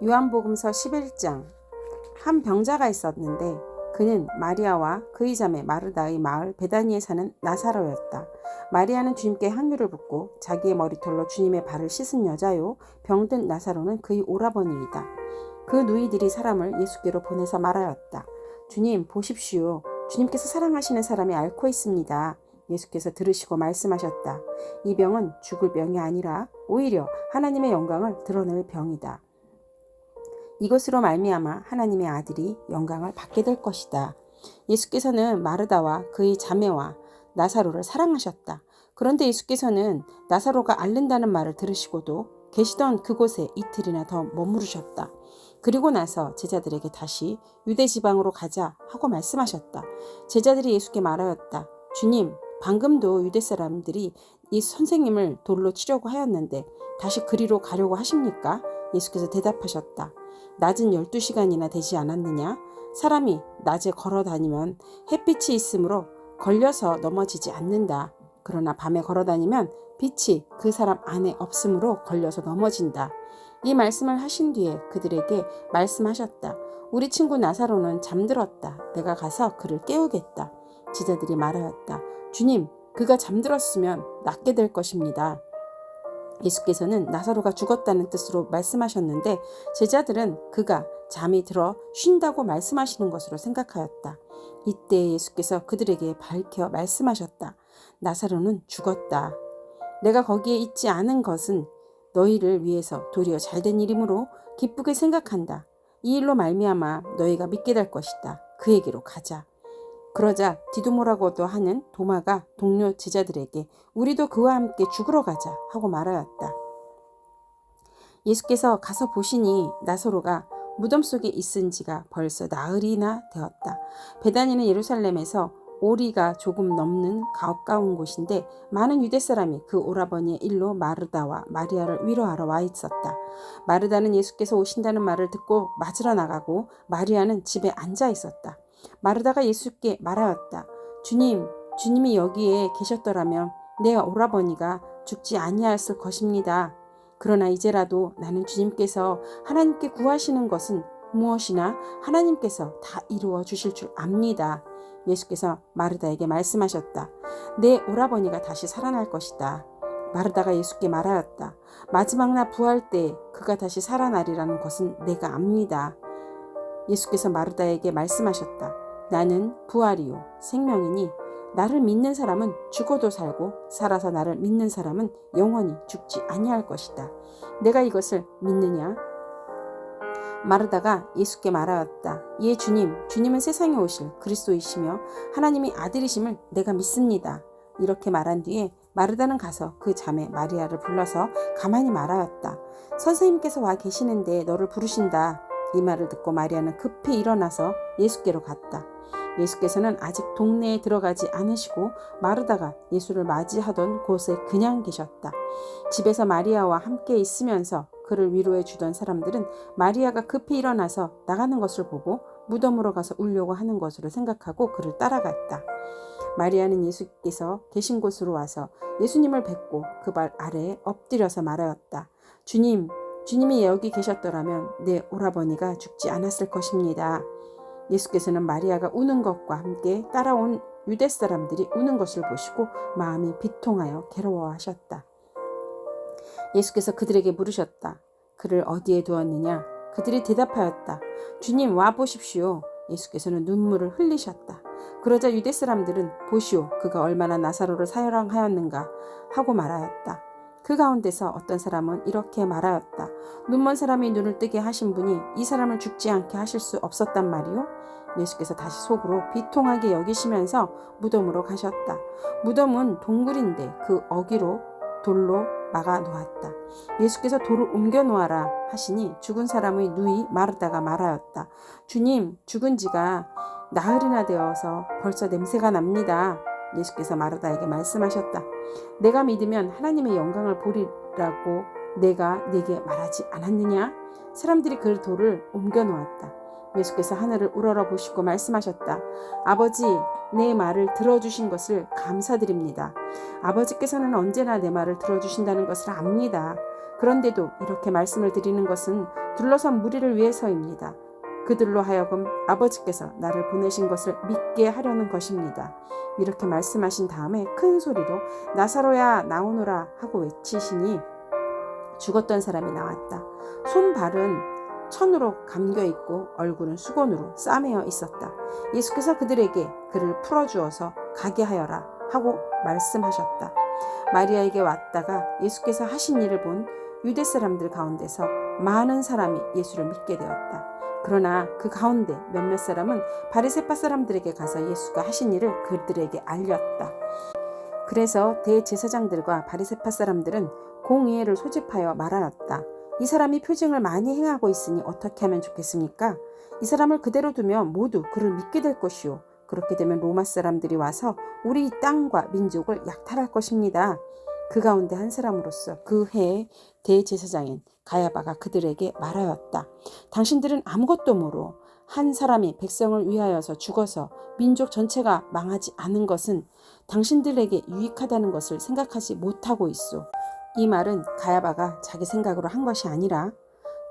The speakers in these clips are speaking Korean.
요한복음서 11장. 한 병자가 있었는데 그는 마리아와 그의 자매 마르다의 마을 베다니에 사는 나사로였다. 마리아는 주님께 향유를 붓고 자기의 머리털로 주님의 발을 씻은 여자요, 병든 나사로는 그의 오라버니이다. 그 누이들이 사람을 예수께로 보내서 말하였다. 주님, 보십시오. 주님께서 사랑하시는 사람이 앓고 있습니다. 예수께서 들으시고 말씀하셨다. 이 병은 죽을 병이 아니라 오히려 하나님의 영광을 드러낼 병이다. 이것으로 말미암아 하나님의 아들이 영광을 받게 될 것이다. 예수께서는 마르다와 그의 자매와 나사로를 사랑하셨다. 그런데 예수께서는 나사로가 앓는다는 말을 들으시고도 계시던 그곳에 이틀이나 더 머무르셨다. 그리고 나서 제자들에게 다시 유대 지방으로 가자 하고 말씀하셨다. 제자들이 예수께 말하였다. 주님, 방금도 유대 사람들이 이 선생님을 돌로 치려고 하였는데 다시 그리로 가려고 하십니까? 예수께서 대답하셨다. 낮은 12시간이나 되지 않았느냐? 사람이 낮에 걸어 다니면 햇빛이 있으므로 걸려서 넘어지지 않는다. 그러나 밤에 걸어 다니면 빛이 그 사람 안에 없으므로 걸려서 넘어진다. 이 말씀을 하신 뒤에 그들에게 말씀하셨다. 우리 친구 나사로는 잠들었다. 내가 가서 그를 깨우겠다. 제자들이 말하였다. 주님, 그가 잠들었으면 낫게 될 것입니다. 예수께서는 나사로가 죽었다는 뜻으로 말씀하셨는데 제자들은 그가 잠이 들어 쉰다고 말씀하시는 것으로 생각하였다. 이때 예수께서 그들에게 밝혀 말씀하셨다. 나사로는 죽었다. 내가 거기에 있지 않은 것은 너희를 위해서 도리어 잘된 일이므로 기쁘게 생각한다. 이 일로 말미암아 너희가 믿게 될 것이다. 그에게로 가자. 그러자 디두모라고도 하는 도마가 동료 제자들에게 우리도 그와 함께 죽으러 가자 하고 말하였다. 예수께서 가서 보시니 나사로가 무덤 속에 있은 지가 벌써 나흘이나 되었다. 베다니는 예루살렘에서 오리가 조금 넘는 가까운 곳인데 많은 유대 사람이 그 오라버니의 일로 마르다와 마리아를 위로하러 와 있었다. 마르다는 예수께서 오신다는 말을 듣고 맞으러 나가고 마리아는 집에 앉아 있었다. 마르다가 예수께 말하였다. 주님, 주님이 여기에 계셨더라면 내 오라버니가 죽지 아니하였을 것입니다. 그러나 이제라도 나는 주님께서 하나님께 구하시는 것은 무엇이나 하나님께서 다 이루어 주실 줄 압니다. 예수께서 마르다에게 말씀하셨다. 내 오라버니가 다시 살아날 것이다. 마르다가 예수께 말하였다. 마지막 날 부활 때 그가 다시 살아나리라는 것은 내가 압니다. 예수께서 마르다에게 말씀하셨다. 나는 부활이요 생명이니 나를 믿는 사람은 죽어도 살고 살아서 나를 믿는 사람은 영원히 죽지 아니할 것이다. 내가 이것을 믿느냐? 마르다가 예수께 말하였다. 예, 주님, 주님은 세상에 오실 그리스도이시며 하나님의 아들이심을 내가 믿습니다. 이렇게 말한 뒤에 마르다는 가서 그 자매 마리아를 불러서 가만히 말하였다. 선생님께서 와 계시는데 너를 부르신다. 이 말을 듣고 마리아는 급히 일어나서 예수께로 갔다. 예수께서는 아직 동네에 들어가지 않으시고 마르다가 예수를 맞이하던 곳에 그냥 계셨다. 집에서 마리아와 함께 있으면서 그를 위로해 주던 사람들은 마리아가 급히 일어나서 나가는 것을 보고 무덤으로 가서 울려고 하는 것으로 생각하고 그를 따라갔다. 마리아는 예수께서 계신 곳으로 와서 예수님을 뵙고 그 발 아래에 엎드려서 말하였다. 주님, 주님이 여기 계셨더라면 내 오라버니가 죽지 않았을 것입니다. 예수께서는 마리아가 우는 것과 함께 따라온 유대 사람들이 우는 것을 보시고 마음이 비통하여 괴로워하셨다. 예수께서 그들에게 물으셨다. 그를 어디에 두었느냐? 그들이 대답하였다. 주님, 와 보십시오. 예수께서는 눈물을 흘리셨다. 그러자 유대 사람들은 보시오, 그가 얼마나 나사로를 사랑하였는가 하고 말하였다. 그 가운데서 어떤 사람은 이렇게 말하였다. 눈먼 사람이 눈을 뜨게 하신 분이 이 사람을 죽지 않게 하실 수 없었단 말이오? 예수께서 다시 속으로 비통하게 여기시면서 무덤으로 가셨다. 무덤은 동굴인데 그 어기로 돌로 막아 놓았다. 예수께서 돌을 옮겨 놓아라 하시니 죽은 사람의 누이 마르다가 말하였다. 주님, 죽은 지가 나흘이나 되어서 벌써 냄새가 납니다. 예수께서 마르다에게 말씀하셨다. 내가 믿으면 하나님의 영광을 보리라고 내가 네게 말하지 않았느냐? 사람들이 그 돌을 옮겨 놓았다. 예수께서 하늘을 우러러 보시고 말씀하셨다. 아버지, 내 말을 들어주신 것을 감사드립니다. 아버지께서는 언제나 내 말을 들어주신다는 것을 압니다. 그런데도 이렇게 말씀을 드리는 것은 둘러선 무리를 위해서입니다. 그들로 하여금 아버지께서 나를 보내신 것을 믿게 하려는 것입니다. 이렇게 말씀하신 다음에 큰 소리로 나사로야 나오너라 하고 외치시니 죽었던 사람이 나왔다. 손발은 천으로 감겨있고 얼굴은 수건으로 싸매어 있었다. 예수께서 그들에게 그를 풀어주어서 가게 하여라 하고 말씀하셨다. 마리아에게 왔다가 예수께서 하신 일을 본 유대 사람들 가운데서 많은 사람이 예수를 믿게 되었다. 그러나 그 가운데 몇몇 사람은 바리새파 사람들에게 가서 예수가 하신 일을 그들에게 알렸다. 그래서 대제사장들과 바리새파 사람들은 공의회를 소집하여 말하였다. 이 사람이 표징을 많이 행하고 있으니 어떻게 하면 좋겠습니까? 이 사람을 그대로 두면 모두 그를 믿게 될 것이요. 그렇게 되면 로마 사람들이 와서 우리 땅과 민족을 약탈할 것입니다. 그 가운데 한 사람으로서 그 해의 대제사장인 가야바가 그들에게 말하였다. 당신들은 아무것도 모르 한 사람이 백성을 위하여서 죽어서 민족 전체가 망하지 않은 것은 당신들에게 유익하다는 것을 생각하지 못하고 있소. 이 말은 가야바가 자기 생각으로 한 것이 아니라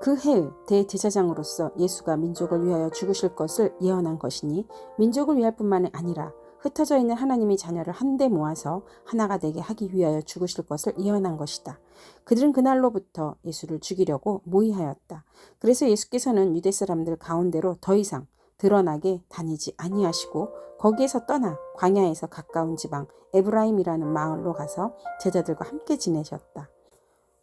그 해의 대제사장으로서 예수가 민족을 위하여 죽으실 것을 예언한 것이니 민족을 위할 뿐만이 아니라 흩어져 있는 하나님의 자녀를 한데 모아서 하나가 되게 하기 위하여 죽으실 것을 예언한 것이다. 그들은 그날로부터 예수를 죽이려고 모의하였다. 그래서 예수께서는 유대 사람들 가운데로 더 이상 드러나게 다니지 아니하시고 거기에서 떠나 광야에서 가까운 지방 에브라임이라는 마을로 가서 제자들과 함께 지내셨다.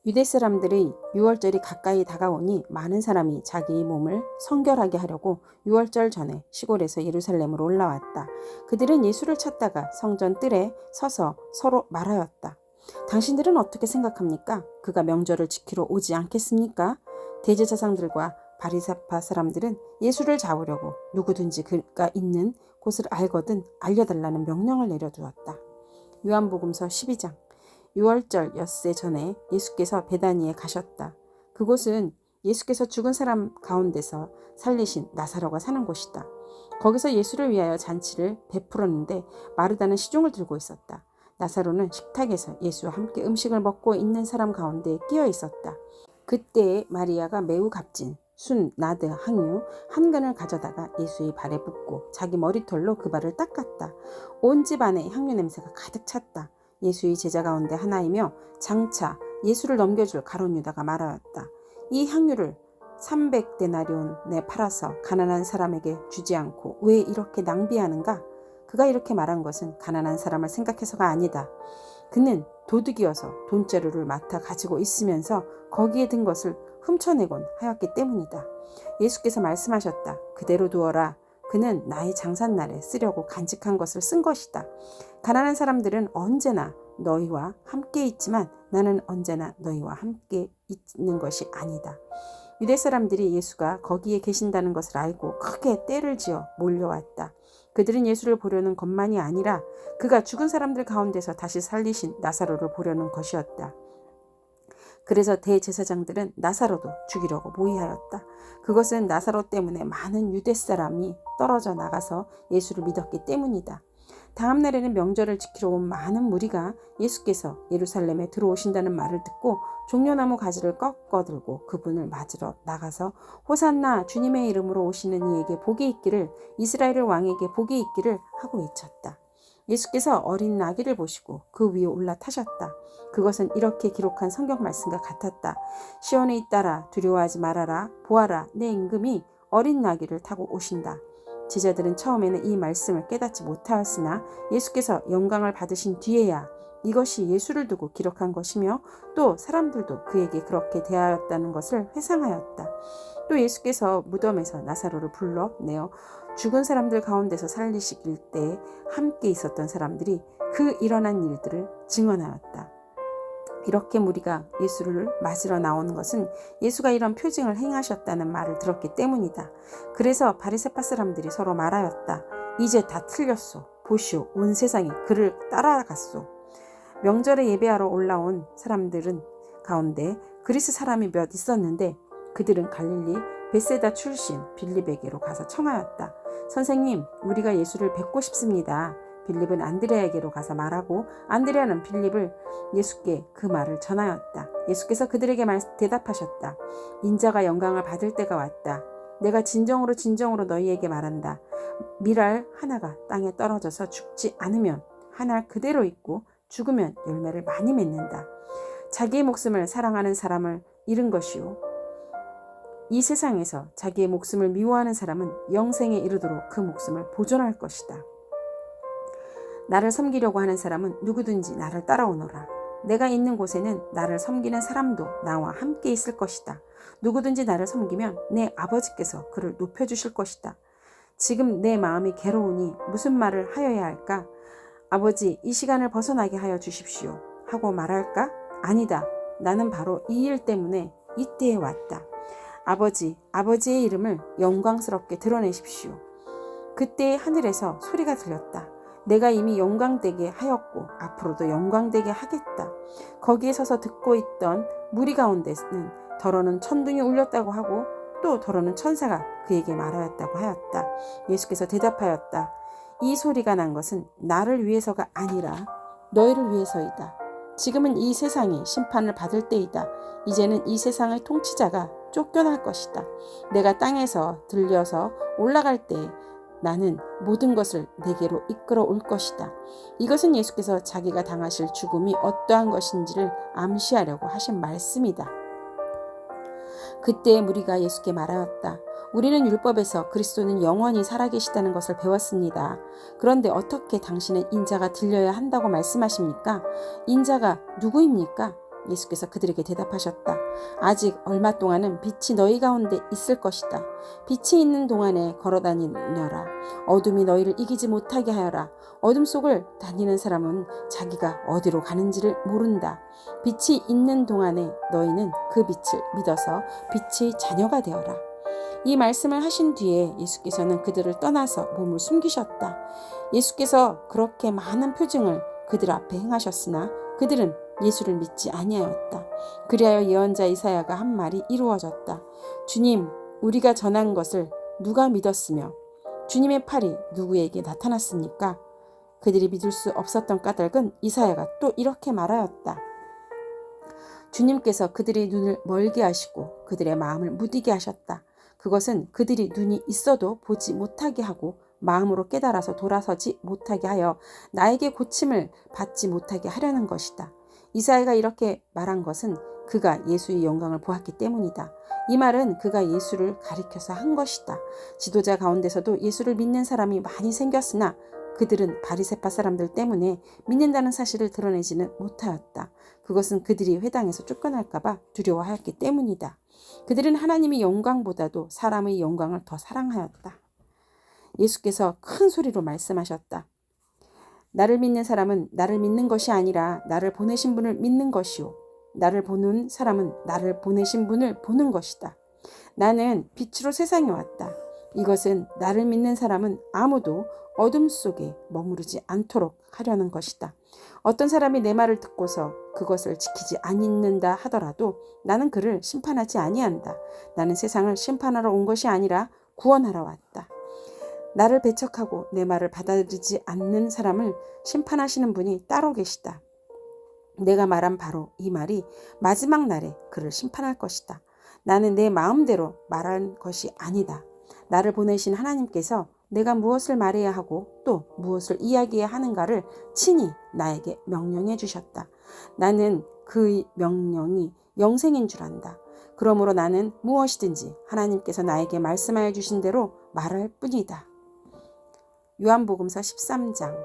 유대 사람들의 유월절이 가까이 다가오니 많은 사람이 자기 몸을 성결하게 하려고 유월절 전에 시골에서 예루살렘으로 올라왔다. 그들은 예수를 찾다가 성전 뜰에 서서 서로 말하였다. 당신들은 어떻게 생각합니까? 그가 명절을 지키러 오지 않겠습니까? 대제사장들과 바리새파 사람들은 예수를 잡으려고 누구든지 그가 있는 곳을 알거든 알려달라는 명령을 내려두었다. 요한복음서 12장. 유월절 엿새 전에 예수께서 베다니에 가셨다. 그곳은 예수께서 죽은 사람 가운데서 살리신 나사로가 사는 곳이다. 거기서 예수를 위하여 잔치를 베풀었는데 마르다는 시종을 들고 있었다. 나사로는 식탁에서 예수와 함께 음식을 먹고 있는 사람 가운데 끼어 있었다. 그때에 마리아가 매우 값진 순, 나드, 항유 한 근을 가져다가 예수의 발에 붓고 자기 머리털로 그 발을 닦았다. 온 집 안에 향유 냄새가 가득 찼다. 예수의 제자 가운데 하나이며 장차 예수를 넘겨줄 가룟 유다가 말하였다. 이 향유를 300데나리온에 팔아서 가난한 사람에게 주지 않고 왜 이렇게 낭비하는가? 그가 이렇게 말한 것은 가난한 사람을 생각해서가 아니다. 그는 도둑이어서 돈자루를 맡아 가지고 있으면서 거기에 든 것을 훔쳐내곤 하였기 때문이다. 예수께서 말씀하셨다. 그대로 두어라. 그는 나의 장산날에 쓰려고 간직한 것을 쓴 것이다. 가난한 사람들은 언제나 너희와 함께 있지만 나는 언제나 너희와 함께 있는 것이 아니다. 유대 사람들이 예수가 거기에 계신다는 것을 알고 크게 떼를 지어 몰려왔다. 그들은 예수를 보려는 것만이 아니라 그가 죽은 사람들 가운데서 다시 살리신 나사로를 보려는 것이었다. 그래서 대제사장들은 나사로도 죽이려고 모의하였다. 그것은 나사로 때문에 많은 유대 사람이 떨어져 나가서 예수를 믿었기 때문이다. 다음 날에는 명절을 지키러 온 많은 무리가 예수께서 예루살렘에 들어오신다는 말을 듣고 종려나무 가지를 꺾어들고 그분을 맞으러 나가서 호산나 주님의 이름으로 오시는 이에게 복이 있기를 이스라엘의 왕에게 복이 있기를 하고 외쳤다. 예수께서 어린 나귀를 보시고 그 위에 올라타셨다. 그것은 이렇게 기록한 성경 말씀과 같았다. 시온에 잇따라 두려워하지 말아라. 보아라 내 임금이 어린 나귀를 타고 오신다. 제자들은 처음에는 이 말씀을 깨닫지 못하였으나 예수께서 영광을 받으신 뒤에야 이것이 예수를 두고 기록한 것이며 또 사람들도 그에게 그렇게 대하였다는 것을 회상하였다. 또 예수께서 무덤에서 나사로를 불러내어 죽은 사람들 가운데서 살리시길 때 함께 있었던 사람들이 그 일어난 일들을 증언하였다. 이렇게 무리가 예수를 맞으러 나오는 것은 예수가 이런 표징을 행하셨다는 말을 들었기 때문이다. 그래서 바리새파 사람들이 서로 말하였다. 이제 다 틀렸소. 보시오. 온 세상이 그를 따라갔소. 명절에 예배하러 올라온 사람들은 가운데 그리스 사람이 몇 있었는데 그들은 갈릴리 벳세다 출신 빌립에게로 가서 청하였다. 선생님, 우리가 예수를 뵙고 싶습니다. 빌립은 안드레아에게로 가서 말하고 안드레아는 빌립을 예수께 그 말을 전하였다. 예수께서 그들에게 대답하셨다. 인자가 영광을 받을 때가 왔다. 내가 진정으로 너희에게 말한다. 밀알 하나가 땅에 떨어져서 죽지 않으면 한 알 그대로 있고 죽으면 열매를 많이 맺는다. 자기의 목숨을 사랑하는 사람을 잃은 것이요. 이 세상에서 자기의 목숨을 미워하는 사람은 영생에 이르도록 그 목숨을 보존할 것이다. 나를 섬기려고 하는 사람은 누구든지 나를 따라오너라. 내가 있는 곳에는 나를 섬기는 사람도 나와 함께 있을 것이다. 누구든지 나를 섬기면 내 아버지께서 그를 높여주실 것이다. 지금 내 마음이 괴로우니 무슨 말을 하여야 할까? 아버지, 이 시간을 벗어나게 하여 주십시오. 하고 말할까? 아니다. 나는 바로 이 일 때문에 이때에 왔다. 아버지, 아버지의 이름을 영광스럽게 드러내십시오. 그때 하늘에서 소리가 들렸다. 내가 이미 영광되게 하였고 앞으로도 영광되게 하겠다. 거기에 서서 듣고 있던 무리 가운데는 더러는 천둥이 울렸다고 하고 또 더러는 천사가 그에게 말하였다고 하였다. 예수께서 대답하였다. 이 소리가 난 것은 나를 위해서가 아니라 너희를 위해서이다. 지금은 이 세상이 심판을 받을 때이다. 이제는 이 세상의 통치자가 쫓겨날 것이다. 내가 땅에서 들려서 올라갈 때 나는 모든 것을 내게로 이끌어 올 것이다. 이것은 예수께서 자기가 당하실 죽음이 어떠한 것인지를 암시하려고 하신 말씀이다. 그때 무리가 예수께 말하였다. 우리는 율법에서 그리스도는 영원히 살아계시다는 것을 배웠습니다. 그런데 어떻게 당신은 인자가 들려야 한다고 말씀하십니까? 인자가 누구입니까? 예수께서 그들에게 대답하셨다. 아직 얼마 동안은 빛이 너희 가운데 있을 것이다. 빛이 있는 동안에 걸어다니느라. 어둠이 너희를 이기지 못하게 하여라. 어둠 속을 다니는 사람은 자기가 어디로 가는지를 모른다. 빛이 있는 동안에 너희는 그 빛을 믿어서 빛의 자녀가 되어라. 이 말씀을 하신 뒤에 예수께서는 그들을 떠나서 몸을 숨기셨다. 예수께서 그렇게 많은 표징을 그들 앞에 행하셨으나 그들은 예수를 믿지 아니하였다. 그리하여 예언자 이사야가 한 말이 이루어졌다. 주님, 우리가 전한 것을 누가 믿었으며 주님의 팔이 누구에게 나타났습니까? 그들이 믿을 수 없었던 까닭은 이사야가 또 이렇게 말하였다. 주님께서 그들의 눈을 멀게 하시고 그들의 마음을 무디게 하셨다. 그것은 그들이 눈이 있어도 보지 못하게 하고 마음으로 깨달아서 돌아서지 못하게 하여 나에게 고침을 받지 못하게 하려는 것이다. 이사야가 이렇게 말한 것은 그가 예수의 영광을 보았기 때문이다. 이 말은 그가 예수를 가리켜서 한 것이다. 지도자 가운데서도 예수를 믿는 사람이 많이 생겼으나 그들은 바리새파 사람들 때문에 믿는다는 사실을 드러내지는 못하였다. 그것은 그들이 회당에서 쫓겨날까 봐 두려워하였기 때문이다. 그들은 하나님의 영광보다도 사람의 영광을 더 사랑하였다. 예수께서 큰 소리로 말씀하셨다. 나를 믿는 사람은 나를 믿는 것이 아니라 나를 보내신 분을 믿는 것이요. 나를 보는 사람은 나를 보내신 분을 보는 것이다. 나는 빛으로 세상에 왔다. 이것은 나를 믿는 사람은 아무도 어둠 속에 머무르지 않도록 하려는 것이다. 어떤 사람이 내 말을 듣고서 그것을 지키지 않는다 하더라도 나는 그를 심판하지 아니한다. 나는 세상을 심판하러 온 것이 아니라 구원하러 왔다. 나를 배척하고 내 말을 받아들이지 않는 사람을 심판하시는 분이 따로 계시다. 내가 말한 바로 이 말이 마지막 날에 그를 심판할 것이다. 나는 내 마음대로 말한 것이 아니다. 나를 보내신 하나님께서 내가 무엇을 말해야 하고 또 무엇을 이야기해야 하는가를 친히 나에게 명령해 주셨다. 나는 그 명령이 영생인 줄 안다. 그러므로 나는 무엇이든지 하나님께서 나에게 말씀하여 주신 대로 말할 뿐이다. 요한복음서 13장.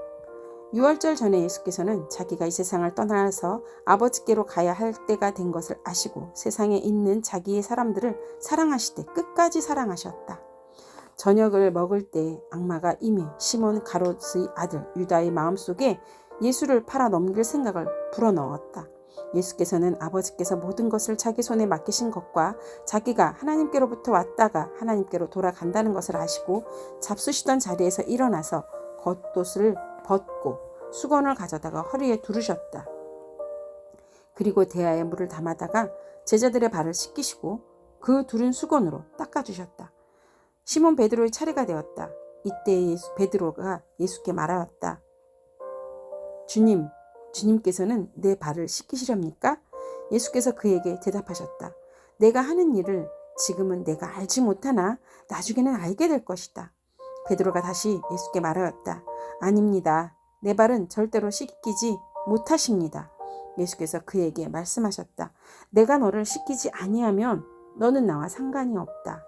유월절 전에 예수께서는 자기가 이 세상을 떠나서 아버지께로 가야 할 때가 된 것을 아시고 세상에 있는 자기의 사람들을 사랑하시되 끝까지 사랑하셨다. 저녁을 먹을 때 악마가 이미 시몬 가롯의 아들 유다의 마음속에 예수를 팔아 넘길 생각을 불어넣었다. 예수께서는 아버지께서 모든 것을 자기 손에 맡기신 것과 자기가 하나님께로부터 왔다가 하나님께로 돌아간다는 것을 아시고 잡수시던 자리에서 일어나서 겉옷을 벗고 수건을 가져다가 허리에 두르셨다. 그리고 대야에 물을 담아다가 제자들의 발을 씻기시고 그 두른 수건으로 닦아주셨다. 시몬 베드로의 차례가 되었다. 이때 베드로가 예수께 말하였다. 주님께서는 내 발을 씻기시렵니까? 예수께서 그에게 대답하셨다. 내가 하는 일을 지금은 내가 알지 못하나 나중에는 알게 될 것이다. 베드로가 다시 예수께 말하였다. 아닙니다. 내 발은 절대로 씻기지 못하십니다. 예수께서 그에게 말씀하셨다. 내가 너를 씻기지 아니하면 너는 나와 상관이 없다.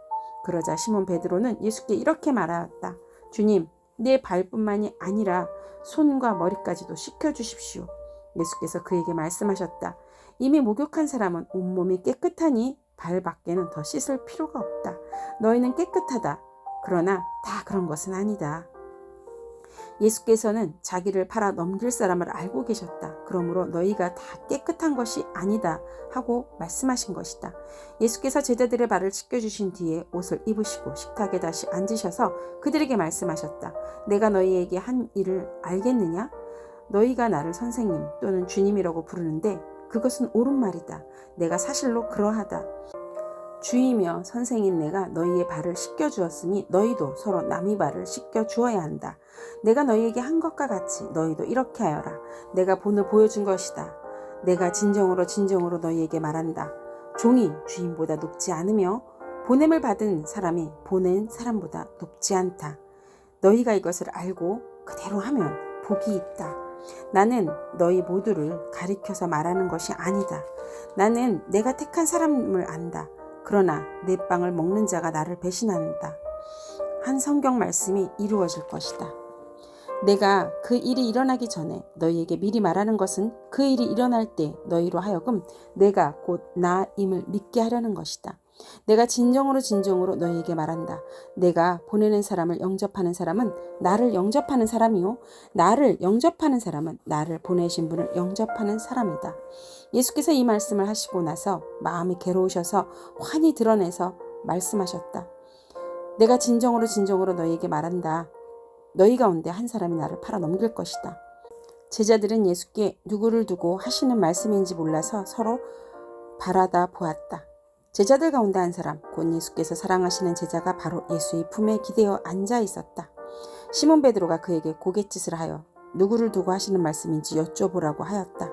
그러자 시몬 베드로는 예수께 이렇게 말하였다. 주님, 내 발뿐만이 아니라 손과 머리까지도 씻겨주십시오. 예수께서 그에게 말씀하셨다. 이미 목욕한 사람은 온몸이 깨끗하니 발밖에는 더 씻을 필요가 없다. 너희는 깨끗하다. 그러나 다 그런 것은 아니다. 예수께서는 자기를 팔아 넘길 사람을 알고 계셨다. 그러므로 너희가 다 깨끗한 것이 아니다 하고 말씀하신 것이다. 예수께서 제자들의 발을 씻겨주신 뒤에 옷을 입으시고 식탁에 다시 앉으셔서 그들에게 말씀하셨다. 내가 너희에게 한 일을 알겠느냐? 너희가 나를 선생님 또는 주님이라고 부르는데 그것은 옳은 말이다. 내가 사실로 그러하다. 주이며 선생인 내가 너희의 발을 씻겨주었으니 너희도 서로 남의 발을 씻겨주어야 한다. 내가 너희에게 한 것과 같이 너희도 이렇게 하여라. 내가 본을 보여준 것이다. 내가 진정으로 너희에게 말한다. 종이 주인보다 높지 않으며 보냄을 받은 사람이 보낸 사람보다 높지 않다. 너희가 이것을 알고 그대로 하면 복이 있다. 나는 너희 모두를 가리켜서 말하는 것이 아니다. 나는 내가 택한 사람을 안다. 그러나 내 빵을 먹는 자가 나를 배신한다. 한 성경 말씀이 이루어질 것이다. 내가 그 일이 일어나기 전에 너희에게 미리 말하는 것은 그 일이 일어날 때 너희로 하여금 내가 곧 나임을 믿게 하려는 것이다. 내가 진정으로 너희에게 말한다. 내가 보내는 사람을 영접하는 사람은 나를 영접하는 사람이요 나를 영접하는 사람은 나를 보내신 분을 영접하는 사람이다. 예수께서 이 말씀을 하시고 나서 마음이 괴로우셔서 환히 드러내서 말씀하셨다. 내가 진정으로 너희에게 말한다. 너희 가운데 한 사람이 나를 팔아 넘길 것이다. 제자들은 예수께 누구를 두고 하시는 말씀인지 몰라서 서로 바라다 보았다. 제자들 가운데 한 사람, 곧 예수께서 사랑하시는 제자가 바로 예수의 품에 기대어 앉아 있었다. 시몬 베드로가 그에게 고갯짓을 하여 누구를 두고 하시는 말씀인지 여쭤보라고 하였다.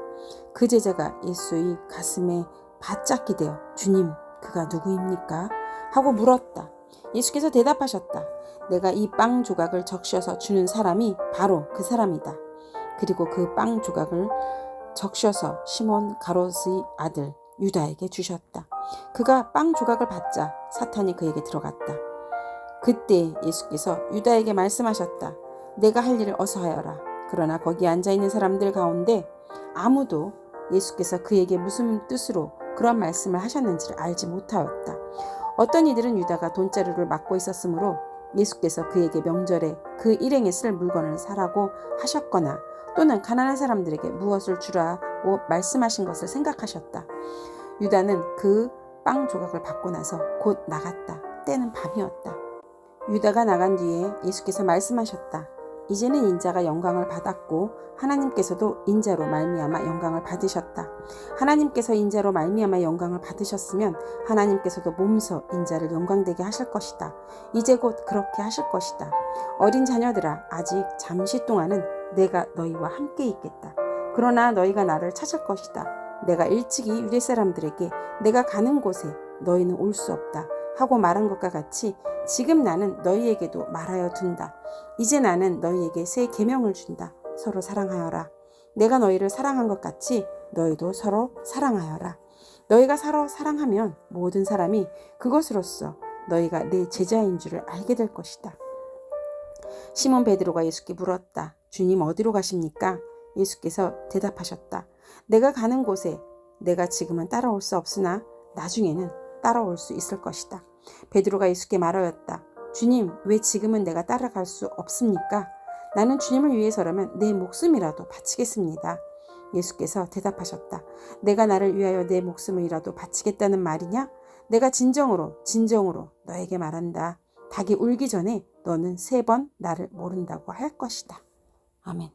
그 제자가 예수의 가슴에 바짝 기대어 주님, 그가 누구입니까? 하고 물었다. 예수께서 대답하셨다. 내가 이 빵 조각을 적셔서 주는 사람이 바로 그 사람이다. 그리고 그 빵 조각을 적셔서 시몬 가롯의 아들 유다에게 주셨다. 그가 빵 조각을 받자 사탄이 그에게 들어갔다. 그때 예수께서 유다에게 말씀하셨다. 내가 할 일을 어서 하여라. 그러나 거기 앉아있는 사람들 가운데 아무도 예수께서 그에게 무슨 뜻으로 그런 말씀을 하셨는지를 알지 못하였다. 어떤 이들은 유다가 돈자루를 맡고 있었으므로 예수께서 그에게 명절에 그 일행에 쓸 물건을 사라고 하셨거나 또는 가난한 사람들에게 무엇을 주라고 말씀하신 것을 생각하셨다. 유다는 그 빵 조각을 받고 나서 곧 나갔다. 때는 밤이었다. 유다가 나간 뒤에 예수께서 말씀하셨다. 이제는 인자가 영광을 받았고 하나님께서도 인자로 말미암아 영광을 받으셨다. 하나님께서 인자로 말미암아 영광을 받으셨으면 하나님께서도 몸소 인자를 영광되게 하실 것이다. 이제 곧 그렇게 하실 것이다. 어린 자녀들아, 아직 잠시 동안은 내가 너희와 함께 있겠다. 그러나 너희가 나를 찾을 것이다. 내가 일찍이 유대 사람들에게 내가 가는 곳에 너희는 올 수 없다 하고 말한 것과 같이 지금 나는 너희에게도 말하여 둔다. 이제 나는 너희에게 새 계명을 준다. 서로 사랑하여라. 내가 너희를 사랑한 것 같이 너희도 서로 사랑하여라. 너희가 서로 사랑하면 모든 사람이 그것으로써 너희가 내 제자인 줄을 알게 될 것이다. 시몬 베드로가 예수께 물었다. 주님, 어디로 가십니까? 예수께서 대답하셨다. 내가 가는 곳에 내가 지금은 따라올 수 없으나 나중에는 따라올 수 있을 것이다. 베드로가 예수께 말하였다. 주님, 왜 지금은 내가 따라갈 수 없습니까? 나는 주님을 위해서라면 내 목숨이라도 바치겠습니다. 예수께서 대답하셨다. 내가 나를 위하여 내 목숨이라도 바치겠다는 말이냐? 내가 진정으로 너에게 말한다. 닭이 울기 전에 너는 3번 나를 모른다고 할 것이다. 아멘.